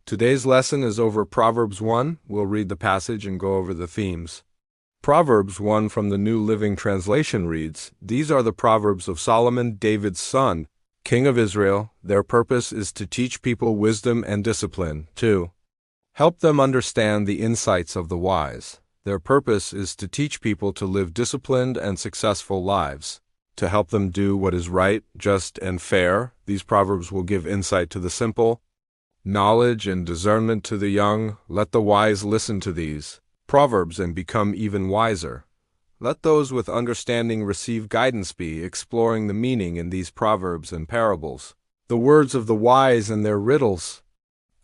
Today's lesson is over Proverbs 1. We'll read the passage and go over the themes. Proverbs 1 from the New Living Translation reads, "These are the Proverbs of Solomon, David's son, king of Israel. Their purpose is to teach people wisdom and discipline. 2. Help them understand the insights of the wise. Their purpose is to teach people to live disciplined and successful lives. To help them do what is right, just, and fair. These proverbs will give insight to the simple, knowledge and discernment to the young. Let the wise listen to these proverbs and become even wiser. Let those with understanding receive guidance, be exploring the meaning in these proverbs and parables. The words of the wise and their riddles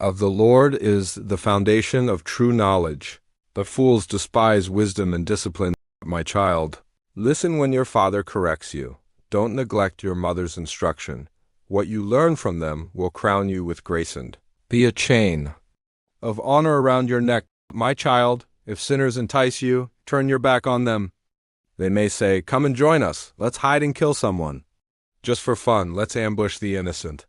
of the Lord is the foundation of true knowledge. The fools despise wisdom and discipline. My child, listen when your father corrects you. Don't neglect your mother's instruction. What you learn from them will crown you with grace and be a chain of honor around your neck. My child, if sinners entice you, turn your back on them. They may say, 'Come and join us. Let's hide and kill someone. Just for fun, let's ambush the innocent.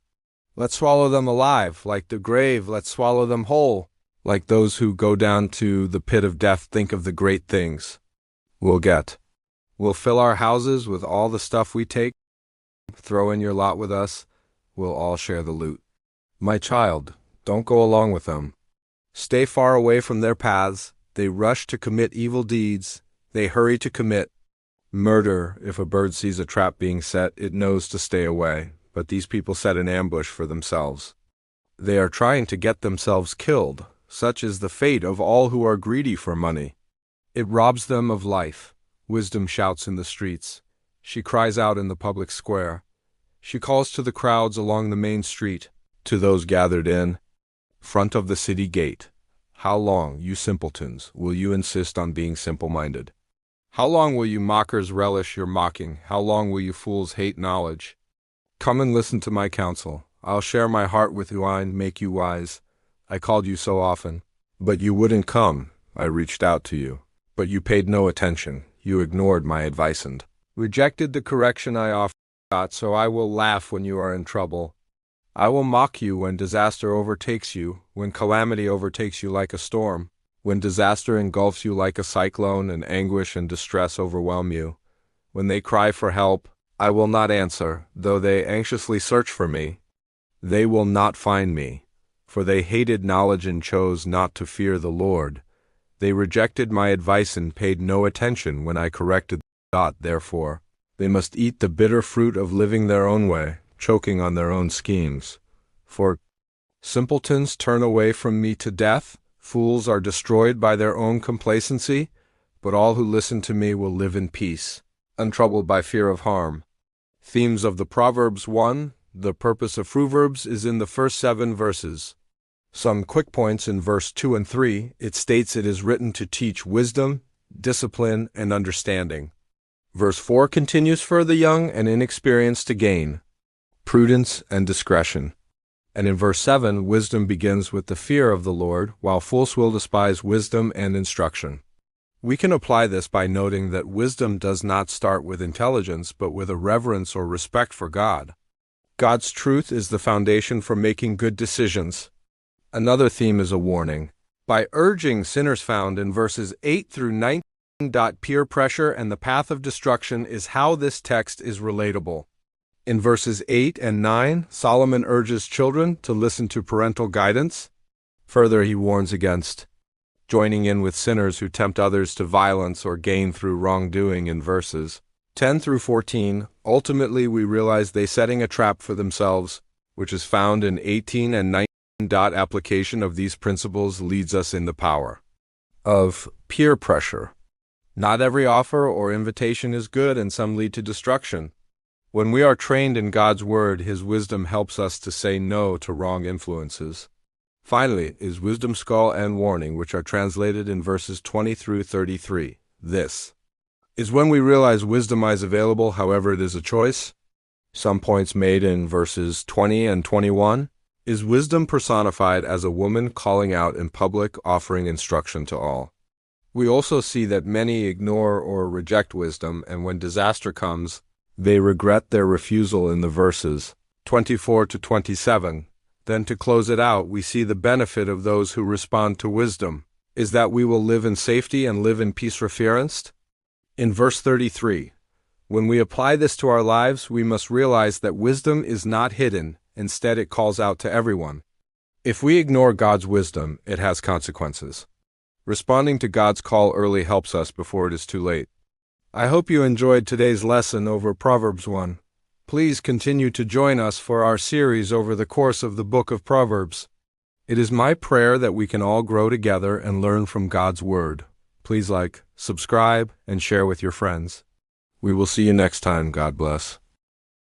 Let's swallow them alive, like the grave. Let's swallow them whole, like those who go down to the pit of death. Think of the great things we'll get. We'll fill our houses with all the stuff we take. Throw in your lot with us. We'll all share the loot. My child, don't go along with them. Stay far away from their paths. They rush to commit evil deeds. They hurry to commit murder. If a bird sees a trap being set, it knows to stay away. But these people set an ambush for themselves. They are trying to get themselves killed. Such is the fate of all who are greedy for money. It robs them of life. Wisdom shouts in the streets. She cries out in the public square. She calls to the crowds along the main street, to those gathered in front of the city gate. How long, you simpletons, will you insist on being simple-minded? How long will you mockers relish your mocking? How long will you fools hate knowledge? Come and listen to my counsel. I'll share my heart with you and make you wise. I called you so often, but you wouldn't come. I reached out to you, but you paid no attention. You ignored my advice and rejected the correction I offered. So I will laugh when you are in trouble. I will mock you when disaster overtakes you, when calamity overtakes you like a storm, when disaster engulfs you like a cyclone and anguish and distress overwhelm you. When they cry for help, I will not answer. Though they anxiously search for me, they will not find me. For they hated knowledge and chose not to fear the Lord. They rejected my advice and paid no attention when I corrected them. Therefore, they must eat the bitter fruit of living their own way, choking on their own schemes. For simpletons turn away from me to death. Fools are destroyed by their own complacency. But all who listen to me will live in peace, untroubled by fear of harm. Themes of the Proverbs 1. The purpose of Proverbs is in the first 7 verses. Some quick points in verse 2 and 3. It states it is written to teach wisdom, discipline, and understanding. Verse 4 continues, for the young and inexperienced to gain prudence and discretion. And in verse 7, wisdom begins with the fear of the Lord, while fools will despise wisdom and instruction. We can apply this by noting that wisdom does not start with intelligence, but with a reverence or respect for God. God's truth is the foundation for making good decisions. Another theme is a warning. By urging sinners found in verses 8 through 19. Peer pressure and the path of destruction is how this text is relatable. In verses 8 and 9, Solomon urges children to listen to parental guidance. Further, he warns against joining in with sinners who tempt others to violence or gain through wrongdoing in verses 10 through 14. Ultimately, we realize they setting a trap for themselves, which is found in 18 and 19. Application of these principles leads us in the power of peer pressure. Not every offer or invitation is good, and some lead to destruction. When we are trained in God's Word, His wisdom helps us to say no to wrong influences. Finally, is wisdom, skull, and warning, which are translated in verses 20 through 33. This is when we realize wisdom is available, however it is a choice. Some points made in verses 20 and 21. Is wisdom personified as a woman calling out in public, offering instruction to all. We also see that many ignore or reject wisdom, and when disaster comes, they regret their refusal in the verses 24 to 27. Then to close it out, we see the benefit of those who respond to wisdom is that we will live in safety and live in peace referenced. In verse 33, when we apply this to our lives, we must realize that wisdom is not hidden, instead it calls out to everyone. If we ignore God's wisdom, it has consequences. Responding to God's call early helps us before it is too late. I hope you enjoyed today's lesson over Proverbs 1. Please continue to join us for our series over the course of the Book of Proverbs. It is my prayer that we can all grow together and learn from God's Word. Please like, subscribe, and share with your friends. We will see you next time. God bless.